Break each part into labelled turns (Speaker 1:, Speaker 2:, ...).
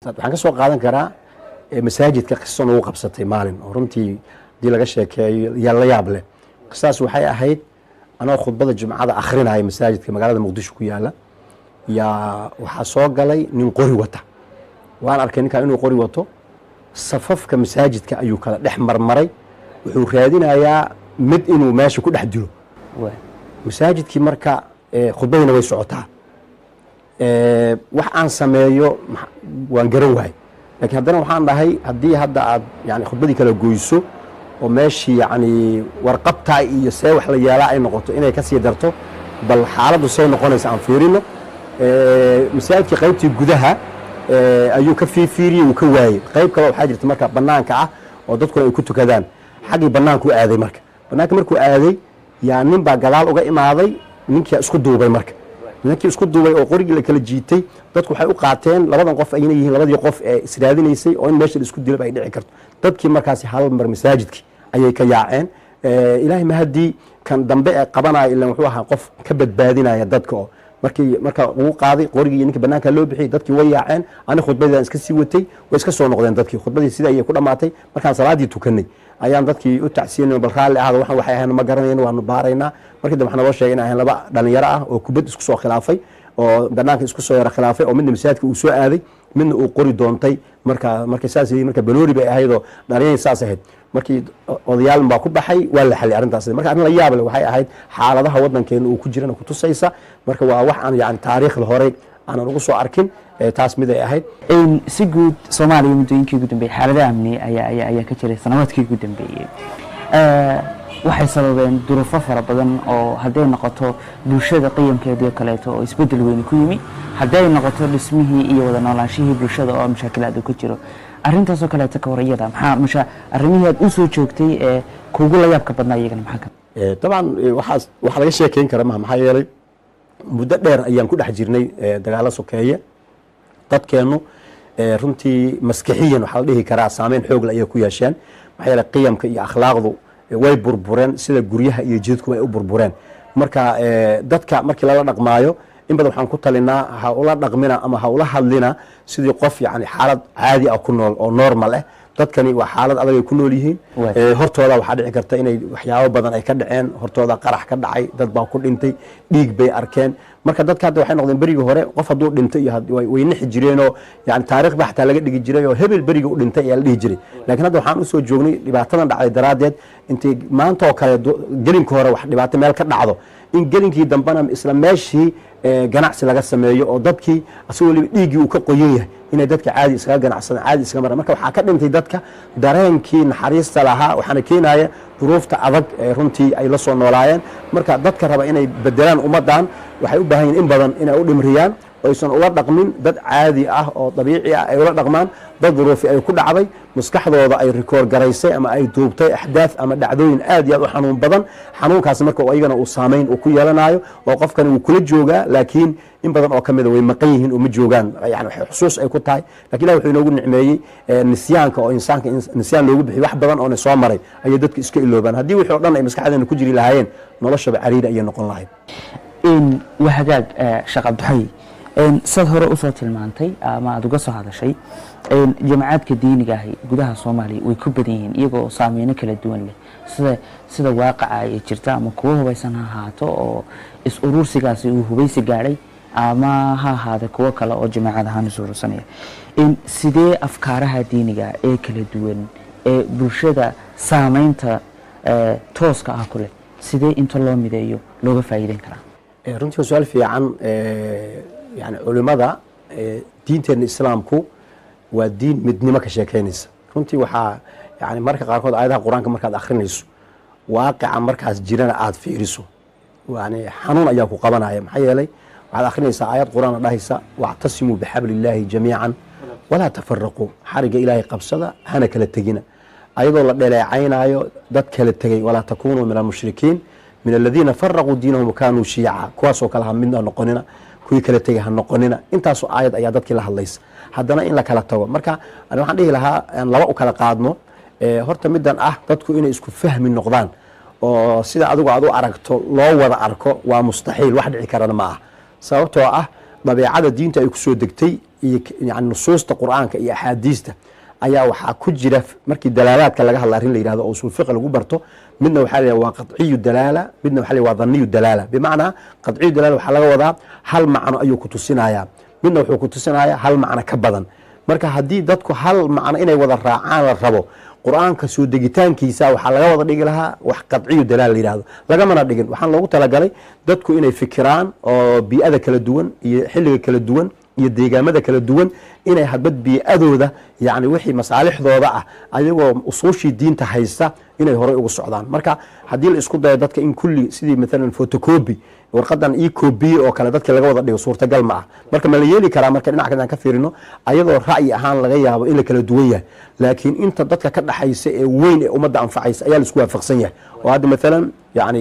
Speaker 1: waxaan ka soo qaadan karaa masaajidka qiso nagu qabsatay maalin oo runtii hadii laga sheekeeyo yaa la yaab leh. qisaas waxay ahayd anoo khudbada jumcada akhrinaya masaajidka magaalada muqdisho ku yaala yaa waxaa soo galay nin qori wata. waan arkay ninkan inuu qori wato, safafka masaajidka ayuu kala dhex marmaray, wuxuu raadinayaa mid inuu meesha ku dhex dilo. masaajidkii marka khudbadiina way socotaa, wax aan sameeyo waan garan waayey. laakiin haddana waxaan dhahay haddii hadda aad yani khudbadii kala goyso oo meeshii yani warqabtaa iyo see wax la yeelaa ay noqoto inay ka sii darto, bal xaaladdu say noqonaysa aan fiirino. masaajidkii qaybtii gudaha ayuu ka fiiriyey, uu ka waayey. qayb kale waxaa jirta marka banaanka ah oo dadkuna ay ku tukadaan, xaggii banaanku aaday. marka banaanka markuu aaday yaa nin baa gadaal uga imaaday, ninkii isku duubay. marka ninkii isku duubay oo qorigii la kala jiitay, dadku waxay u qaateen labadan qof ayna yihiin labadii qof ee israadinaysay oo in meesha la isku dilaba ay dhici karto. dadkii markaasi hal mar masaajidkii ayay ka yaaceen. ilaahay mahadii kan dambe ee qabanaya ilan wuxuu ahaa qof ka badbaadinaya dadka oo marka uu qaaday qorigii ninkii banaanka loo bixiyay, dadkii way yaaceen. ani khudbadii iska sii watay, way iska soo noqdeen dadkii. khudbadii sida ayay ku dhamaatay. markaan salaadii tukanay ayaan dadkii u tacsiinay, bal raalli ahada waxaan waxay ahayn ma garanayno, waanu baaraynaa. markii dambe waxaa naloo sheegay in ahayn laba dhalinyaro ah oo kubad isku soo khilaafay oo banaanka isku soo yara khilaafay, oo midna masaajidka uu soo aaday, midna uu qori doontay. marka saas marka baloori bay ahayd oo dhalinyarada saas ahayd. markii odayaal baa ku baxay, waa la xalay arrintaas. marka arrin la yaab leh waxay ahayd xaaladaha waddankeena uu ku jirana ku tusaysa. marka waa wax aan yani taariikhda hore aanan ugu soo arkin, taas mid ay ahayd.
Speaker 2: si guud Soomaaliya muddooyinkii ugu dambeeyay xaaladaha amni ayaa ka jiray sanawadkii ugu dambeeyay. waxay sababeen duruufo fara badan oo hadday noqoto bulshada qiyamkeedii kaleeto oo isbedel weyn ku yimi, hadday noqoto dhismihii iyo wada noolaanshihii bulshada oo mashaakilaad ku jiro. arrintaasoo kaleeto ka warayada maxaa arrimihii aad u soo joogtay ee kugu la yaabka badnaa iyagana maxaa ka
Speaker 1: طبعا waxa laga sheekeyn kara maxaa yeelay muddo dheer ayaan ku dhex jirnay dagaalo sokeeye. dadkeenu runtii maskaxiyan waxa la dhihi karaa saameyn xoog leh ayay ku yeesheen. maxaa yeelay qiyamka iyo akhlaaqdu way burbureen sida guryaha iyo jidadku ay u burbureen. marka dadka markii lala dhaqmaayo in badan waxaan ku talinaa ha ula dhaqmina ama ha ula hadlina sidii qof yani xaalad caadi ah ku nool oo normal ah. dadkani waa xaalad adag ay ku nool yihiin. hortooda waxaa dhici karta inay waxyaabo badan ay ka dhaceen, hortooda qarax ka dhacay, dad baa ku dhintay, dhiig bay arkeen. marka dadka hadda waxay noqdeen berigii hore qof hadduu dhintay iyo way nixi jireenoo yani taariikhba xataa laga dhigi jiray oo hebel berigii u dhintay ayaa la dhihi jiray. laakiin hadda waxaan usoo joognay dhibaatadan dhacday daraaddeed intay maanta oo kale gelinka hore wax dhibaato meel ka dhacdo in gelinkii dambena isla meeshii ganacsi laga sameeyo oo dadkii asagoo waliba dhiiggii uu ka qoyan yahay inay dadka caadi iskaga ganacsadaan, caadi iskaga maraan. marka waxaa ka dhintay dadka dareenkii naxariista lahaa, waxaana keenaya duruufta adag ee runtii ay la soo noolaayeen. marka dadka raba inay bedelaan ummaddan waxay u baahan yihin in badan inay u dhimriyaan oo aysan ula dhaqmin dad caadi ah oo dabiici ah, ay ula dhaqmaan dad duruufi ay ku dhacday, maskaxdooda ay rikoor garaysay ama ay duubtay axdaaf ama dhacdooyin aad iyo aad u xanuun badan. xanuunkaas marka iyagana uu saameyn uu ku yeelanayo oo qofkani uu kula joogaa, laakiin in badan oo kamida way maqan yihiin oo ma joogaan, yani xusuus ay ku tahay. lakin ilahi wuxuu inoogu nicmeeyey nisyaanka oo insaanka nisyaan loogu bixiy wax badan oo soo maray ayay dadka iska iloobaan. haddii wixii o dhan ay maskaxdeena ku jiri lahaayeen noloshaba cariiri ayay noqon lahayd.
Speaker 2: waa hagaag sheekh cabdixay, sad hore usoo tilmaantay ama aad uga soo hadashay jamacaadka diiniga ahi gudaha Soomaaliya way ku badan yihiin iyagoo saameyno kala duwan leh sida waaqaca ay jirta ama kuwa hubaysan ha ahaato oo is urursigaasi uu hubaysi gaadhay ama ha ahaade kuwo kale oo jamaacad ahaan is urursanaya. sidee afkaaraha diiniga ee kala duwan ee bulshada saameynta tooska ah ku leh sidee inta loo mideeyo looga faa'iideyn karaa?
Speaker 1: runtii su'aal fiican. yani culimada diinteena islaamku waa diin midnimo ka sheekeynaysa. runtii waxaa yani marka qaarkood aayadaha qur-aanka markaad akhrinayso waaqica markaas jirana aad fiiriso yani xanuun ayaa ku qabanaya. maxaa yeelay waxaad akhrinaysaa aayad qur-aan dhahaysa wactasimuu bixabli illaahi jamiican walaa tafaraquu, xariga ilaahay qabsada hana kala tegina, ayadoo la dhaleecaynaayo dad kala tegay. walaa takunuu min almushrikiin min aladiina faraquu diinahum wakanuu shiyaca, kuwaasoo kale ha midna noqonina, kuwii kala tegay ha noqonina. intaasoo aayad ayaa dadkii la hadlaysa. haddana in la kala tago marka waxaan dhihi lahaa aan laba u kala qaadno. horta middan ah dadku inay isku fahmi noqdaan oo sida adigu aad u aragto loo wada arko waa mustaxiil, wax dhici karana ma ah. sababtoo ah dabeecada diinta ay kusoo degtay iyo yani nusuusta qur'aanka iyo axaadiista ayaa waxaa ku jira markii dalaalaadka laga hadla arrin la yihahdo oo usul fiqi lagu barto midna waxaa la waa qadciyu dalaala midna waxaa la waa dhaniyu dalaala bimacnaa qadciyu dalaala waxaa laga wadaa hal macno ayuu ku tusinayaa midna wuxuu ku tusinayaa hal macno ka badan marka haddii dadku hal macno inay wada raacaan la rabo qur'aanka soo degitaankiisa waxaa laga wada dhigi lahaa wax qadciyu dalaala la yihahdo lagamana dhigin waxaan loogu talagalay dadku inay fikiraan oo bii'ada kala duwan iyo xilliga kala duwan iyo deegaamada kala duwan inay hadbad bii'adooda yani wixii masaalixdooda ah ayagoo usuushii diinta haysta inay horey ugu socdaan marka haddii la isku dayo dadka in kulli sidii maalan photocopy warqadan ecobi oo kale dadka laga wada dhigo suurtagal ma ah marka ma la yeeli karaa marka dhinac kale aan ka fiirino ayadoo ra'yi ahaan laga yaabo in la kala duwan yahay laakiin inta dadka ka dhaxaysa ee weyn ee ummadda anfacaysa ayaa la isku waafaqsan yahay oo hadda maalan yani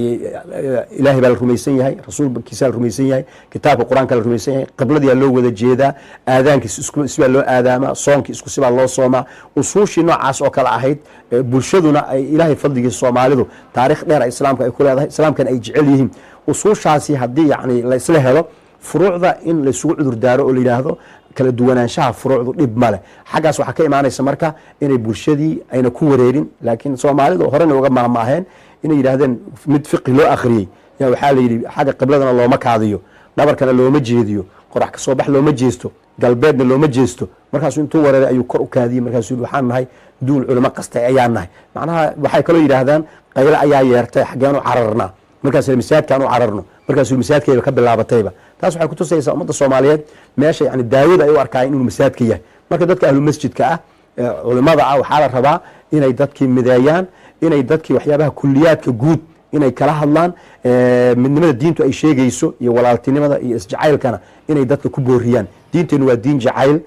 Speaker 1: ilaahay baa la rumaysan yahay rasuulkiisa la rumaysan yahay kitaabka qur-aanka la rumaysan yahay qibladiyaa loo wada jeedaa aadaankiis sibaa loo aadaamaa soonkii isku sibaa loo soomaa usuushii noocaas oo kale ahayd bulshaduna ay ilaahay fadligiisa soomaalidu taarikh dheer islaamka ay ku leedahay islaamkana ay jecel yihiin usuushaasi haddii yani la isla helo furuucda in laysugu cudur daaro oo la yidhaahdo kala duwanaanshaha furuucdu dhib male xaggaas waxaa ka imaanaysa marka inay bulshadii ayna ku wareerin laakiin soomaalidu horena uga maahmaaheen inay yidhahdeen mid fiqi loo akhriyey yaa waxaa la yidhi xagga qibladana looma kaadiyo dhabarkana looma jeediyo qorax ka soo bax looma jeesto galbeedna looma jeesto markaasuu intuu wareeray ayuu kor u kaadiyey markaasuu yidhi waxaan nahay duul culimo qastay ayaan nahay macnaha waxay kaloo yidhaahdaan qayle ayaa yeertay xaggeen u cararnaa markaas masaajidkaan u cararno markaasuu masaajidkayba ka bilaabatayba taas waxay kutusaysaa ummadda soomaaliyeed meesha yani daawada ay u arkaayeen inuu masaajidka yahay marka dadka ahlu masjidka ah culimada ah waxaa la rabaa inay dadkii mideeyaan inay dadkii waxyaabaha kuliyaadka guud inay kala hadlaan midnimada diintu ay sheegayso iyo walaaltinimada iyo isjacaylkana inay dadka ku booriyaan diinteenu waa diin jacayl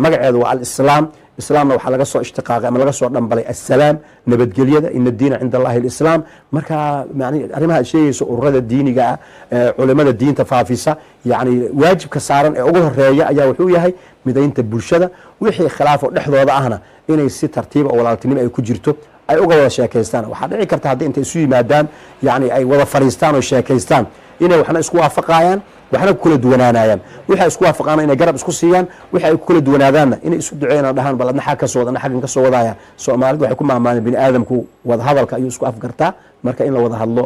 Speaker 1: magaceedu waa alislaam islaamna waxaa laga soo ishtiqaaqay ama laga soo dhambalay assalaam nabadgelyada ina diina cinda allahi alislaam marka yani arrimaha ad sheegayso ururada diiniga ah culimada diinta faafisa yani waajibka saaran ee ugu horeeya ayaa wuxuu yahay midaynta bulshada wixii khilaafo dhexdooda ahna inay si tartiiba oo walaaltinimo ay ku jirto ay uga wada sheekaystaan waxaa dhici karta haddii intay isu yimaadaan yani ay wada fariistaan oo sheekaystaan inay waxna isku waafaqayaan waxna ku kala duwanaanayaan wixii isku waafaqaan inay garab isku siiyaan wixii ay ku kala duwanaadaanna inay isu duceeyaan dhahaan bal adna xag ka soo wadana xaggan ka soo wadaya Soomaalidu waxay ku maamaalaan bini aadamku wada hadalka ayuu isku afgartaa marka in la wada hadlo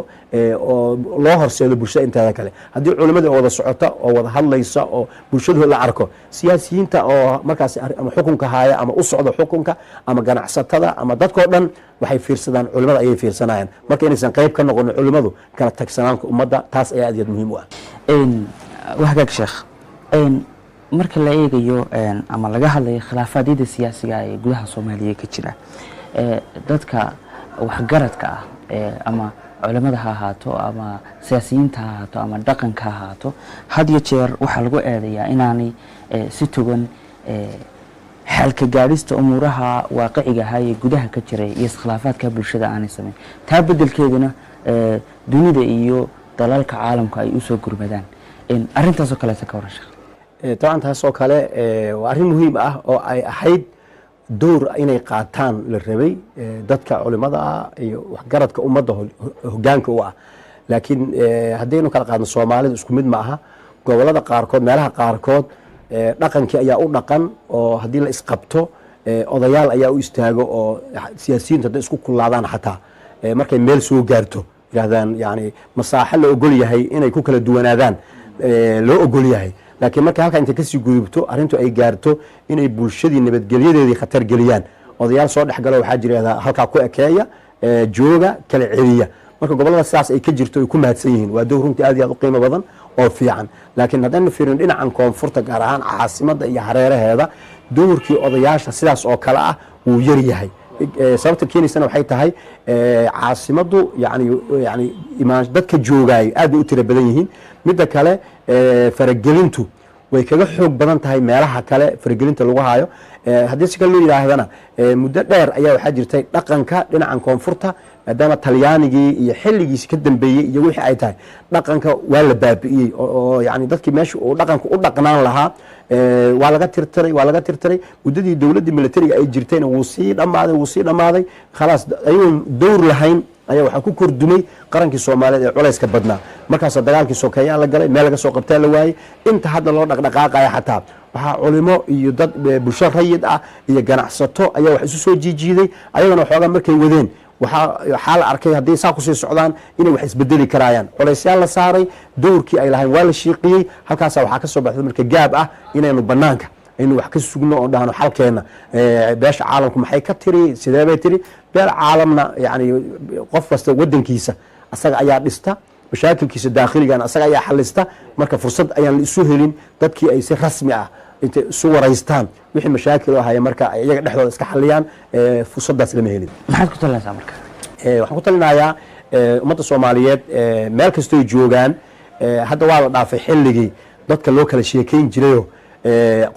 Speaker 1: oo loo horseedo bulshada inteeda kale haddii culimada wada socota oo wada hadlaysa oo bulshadu la arko siyaasiyiinta oo markaas ama xukunka haya ama u socdo xukunka ama ganacsatada ama dadkoo dhan waxay fiirsadaan culimada ayay fiirsanayaan marka inaysan qayb ka noqon culimadu kala tagsanaanka ummadda taas ayaa aad iyo aad muhiim u ah
Speaker 2: wahagaag sheekh marka la eegayo ama laga hadlayo khilaafaadyada siyaasiga ee gudaha Soomaaliya ka jira dadka waxgaradka ah ama culimada ha ahaato ama siyaasiyiinta ha ahaato ama dhaqanka ha ahaato had iyo jeer waxaa lagu eedayaa inaanay si togan xalka gaadhista umuuraha waaqiciga ah ee gudaha ka jira iyo iskhilaafaadka bulshada aanay samayn taa bedelkeeduna dunida iyo dalalka caalamka ay u soo gurmadaan arrintaas oo kale ka waran sheekh
Speaker 1: طبعا taas oo kale waa arrin muhiim ah oo ay ahayd door inay qaataan la rabay dadka culimada ah iyo waxgaradka ummadda hoggaanka u ah laakiin haddaynu kala qaadno Soomaalidu isku mid ma aha gobolada qaarkood meelaha qaarkood dhaqankii ayaa u dhaqan oo haddii la isqabto odayaal ayaa u istaago oo siyaasiyiintu hadday isku kulaadaan xataa markay meel soo gaarto yiraahdaan yani masaaxo la ogol yahay inay ku kala duwanaadaan loo ogol yahay laakiin marka halka inta kasii gudubto arrintu ay gaarto inay bulshadii nabadgelyadeedii khatar geliyaan odayaal soo dhexgalo waxaa jira halkaa ku ekeeya jooga kala celiya marka gobolada sidaas ay ka jirto ay ku mahadsan yihiin waa dowr runtii aad iyo aad u qiimo badan oo fiican laakiin haddaynu fiirino dhinacan koonfurta gaar ahaan caasimadda iyo hareeraheeda dowrkii odayaasha sidaas oo kale ah wuu yar yahay sababta keenaysana waxay tahay caasimaddu yani dadka joogaayo aad bay u tiro badan yihiin midda kale faragelintu way kaga xoog badan tahay meelaha kale faragelinta lagu hayo haddii si kale loo yidhaahdana muddo dheer ayaa waxaa jirtay dhaqanka dhinacan koonfurta maadaama talyaanigii iyo xilligiisi ka dambeeyey iyo wixii ay tahay dhaqanka waa la baabi'iyey oo yani dadkii meesha uu dhaqanka u dhaqnaan lahaa waa laga tirtiray muddadii dowladdii militariga ay jirtayna wuu sii dhammaaday khalaas ayagoon dowr lahayn ayaa waxaa ku kordumay qarankii soomaaliyeed ee culayska badnaa markaasoo dagaalkii sokeeyaa la galay meel laga soo qabtaa la waayey inta hadda loo dhaqdhaqaaqaya xataa waxaa culimo iyo dad bulsho rayid ah iyo ganacsato ayaa wax isu soo jiijiiday ayagana waxoogaa markay wadeen waxaa la arkay haddii saa kusii socdaan inay wax isbedeli karaayaan culaysyaal la saaray dowrkii ay lahayn waa la shiiqiyey halkaasa waxaa ka soo baxday marka gaab ah inaynu banaanka aynu wax ka sugno oo dhahno xalkeena beesha caalamku maxay ka tiri sidee bay tiri beel caalamna yani qof kasta wadankiisa asaga ayaa dhista mashaakilkiisa daakhiligan asaga ayaa xalista marka fursad ayaan la isu helin dadkii ay si rasmi ah intay isu waraystaan wixii mashaakil oo haya marka iyaga dhexdooda iska xaliyaan fursadaas lama helin
Speaker 2: maxaad ku talinaysaa marka
Speaker 1: waxaan ku talinayaa ummadda soomaaliyeed meel kastoy joogaan hadda waa la dhaafay xilligii dadka loo kala sheekeyn jirayo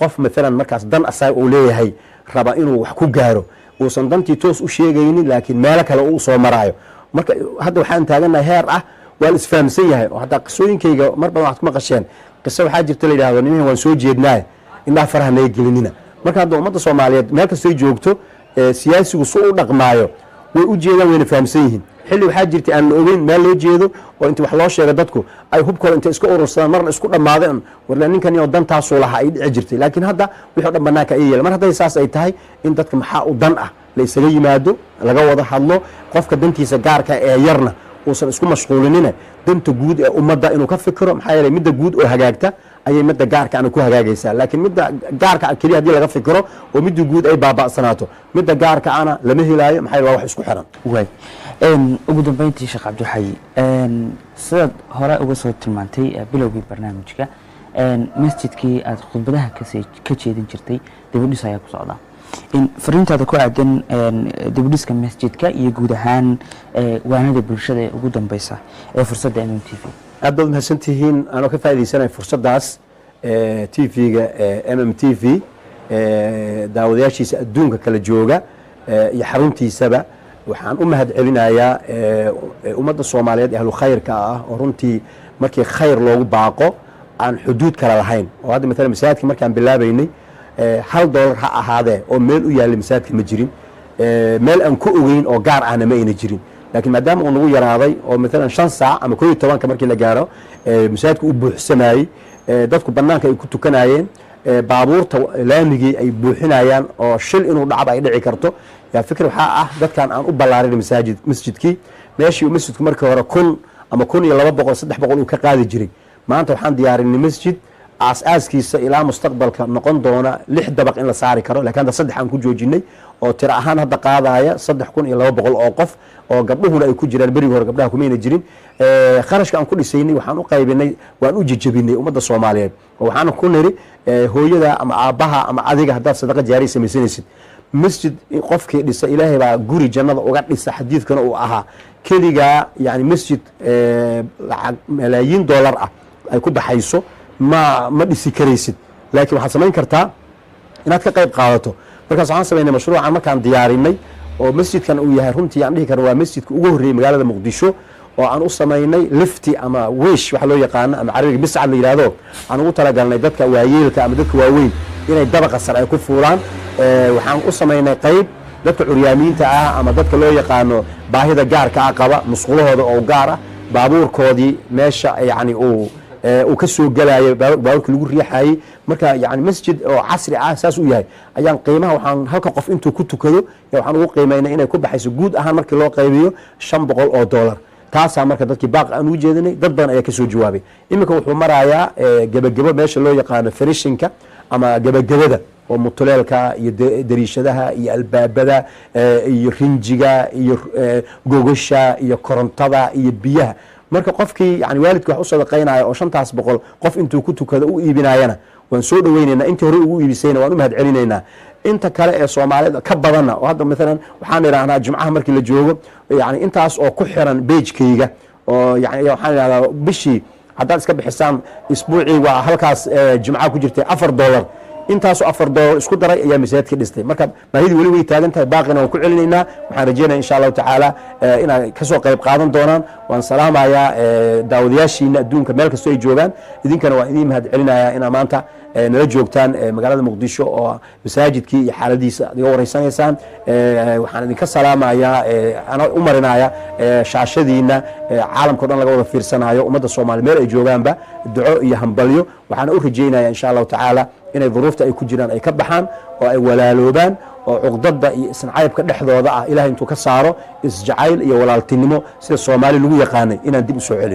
Speaker 1: qof maalan markaas dan asaga uu leeyahay raba inuu wax ku gaaro uusan dantii toos u sheegaynin laakiin meelo kale uu soo maraayo marka hadda waxaan taaganahay heer ah waa la isfahamsan yahay oo hataa qisooyinkayga mar badan waxaad ku maqasheen qiso waxaa jirta la yidhahdo nimahan waan soo jeednaaye indhaha faraha naga gelinina marka hadda ummadda soomaaliyeed meel kastoy joogto siyaasigu su u dhaqmaayo way u jeedaan wayna fahamsan yihiin xilli waxaa jirtay aan la ogeyn meel loo jeedo oo inta wax loo sheega dadku ay hubkooda intay iska urursadaan marna isku dhammaadeen warle ninkan iyo dantaasuu lahaa ay dhici jirtay laakiin hadda wixii o dhan banaanka ay yeela mar hadday saas ay tahay in dadka maxaa u dan ah la isaga yimaado laga wada hadlo qofka dantiisa gaarka ee yarna uusan isku mashquulinine danta guud ee ummadda inuu ka fikiro maxaa yeelay midda guud oo hagaagta ayay midda gaarka ana ku hagaagaysaa laakiin midda gaarka keliya haddii laga fikiro oo midda guud ay baaba'sanaato midda gaarka ana lama helaayo maxaa yeele waa wax isku xiran
Speaker 2: waay ugu dambeyntii sheekh cabdixayi sidaad hore uga soo tilmaantay bilowgii barnaamijka masjidkii aad khudbadaha ka jeedin jirtay dibudhis ayaa ku socda fariintaada ku aadan dibudhiska masjidka iyo guud ahaan waanada bulshada ee ugu dambeysa ee fursadda mm t v
Speaker 1: aad baad mahadsan tihiin anoo ka faa'iidaysanaya fursaddaas t v-ga mm t v daawadayaashiisa adduunka kala jooga iyo xaruntiisaba waxaan u mahad celinayaa ummadda soomaaliyeed ahlu khayrka ah oo runtii markii khayr loogu baaqo aan xuduud kale lahayn oo hadda maalan masaajidka markaan bilaabaynay $1 ha ahaadee oo meel u yaallay masaajidka ma jirin meel aan ku ogeyn oo gaar ahna ma ayna jirin laakiin maadaama uu nagu yaraaday oo maalan 5 saac ama 11 markii la gaaro masaajidka u buuxsamayey dadku banaanka ay ku tukanayeen baabuurta laamigii ay buuxinayaan oo shil inuu dhacba ay dhici karto yaa fikir waxaa ah dadkan aan u ballaarin masjidkii meeshii masjidku markii hore 1,000 ama 1,200 300 uu ka qaadi jiray maanta waxaan diyaarinay masjid aas-aaskiisa ilaa mustaqbalka noqon doona 6 dabaq in la saari karo laakiin hadda 3 aan ku joojinay oo tiro ahaan hadda qaadaya 3,200 oo qof oo gabdhuhuna ay ku jiraan berigi hore gabdhaha kumayna jirin kharashka aan ku dhisaynay waxaan u qaybinay waan u jejebinay ummadda soomaaliyeed oo waxaan ku niri hooyada ama aabbaha ama adiga haddaad sadaqa jaariya samaysanaysid masjid qofkii dhisa ilaahay baa guri jannada uga dhisa xadiidkana uu ahaa keligaa yani masjid lacag malaayiin dollar ah ay ku baxayso ma dhisi karaysid laakiin waxaad samayn kartaa inaad ka qayb qaadato markaas waxaan samaynay mashruucan markaan diyaarinay oo masjidkan uu yahay runtii aan dhihi karno waa masjidka ugu horreeyey magaalada muqdisho oo aan u samaynay lifti ama wish waxa loo yaqaano ama carabiga biscad la yidhaahdo aan ugu talagalnay dadka waayeelka ama dadka waaweyn inay dabaqa sare ay ku fuulaan waxaan u samaynay qayb dadka curyaamiinta ah ama dadka loo yaqaano baahida gaarka ah qaba musqulahooda oo gaar ah baabuurkoodii meesha yani uu ka soo gelayo baabuurka lagu riixayey marka yani masjid oo casri ah saas u yahay ayaan qiimaha waxaan halka qof intuu ku tukado waxaan ugu qiimaynay inay ku baxayso guud ahaan markii loo qaybiyo $500 taasaa marka dadkii baaq aan u jeedinay dad badan ayaa ka soo jawaabay iminka wuxuu marayaa gebagebo meesha loo yaqaano finishinka ama gebagabada oo mutuleelka iyo dariishadaha iyo albaabada iyo rinjiga iyo gogosha iyo korontada iyo biyaha marka qofkii yani waalidka wax u sadaqaynaya oo 500 qof intuu ku tukado u iibinayana waan soo dhaweynaynaa intii hore ugu iibisayna waan u mahad celinaynaa inta kale ee Soomaalida ka badana oo hadda midalan waxaan iraahdaa jumcaha markii la joogo yani intaas oo ku xiran page-kayga oo yani waxaan iraahdaa bishii haddaad iska bixisaan isbuucii waa halkaas jumcaha ku jirtay $4 intaasoo $4 isku daray ayaa masaajidka dhistay marka baahidii weli way taagan tahay baaqina waan ku celinaynaa waxaan rajeynaya insha allahu tacaala inaad kasoo qayb qaadan doonaan waan salaamayaa daawadayaashiina adduunka meel kastoo ay joogaan idinkana waan idiin mahad celinayaa inaa maanta nala joogtaan magaalada muqdisho oo masaajidkii iyo xaaladiisa adiga wareysanaysaan waxaan idinka salaamayaa ana u marinaya shaashadiina caalamka dhan laga wada fiirsanayo ummadda Soomaaliyeed meel ay joogaanba duco iyo hambalyo waxaan u rajeynayaa insha Allah tacaala inay duruufta ay ku jiraan ay ka baxaan oo ay walaaloobaan oo cuqdada iyo isnacaybka dhexdooda ah ilaahay intuu ka saaro isjacayl iyo walaaltinimo sida Soomaali lagu yaqaanay inaan dib u soo celin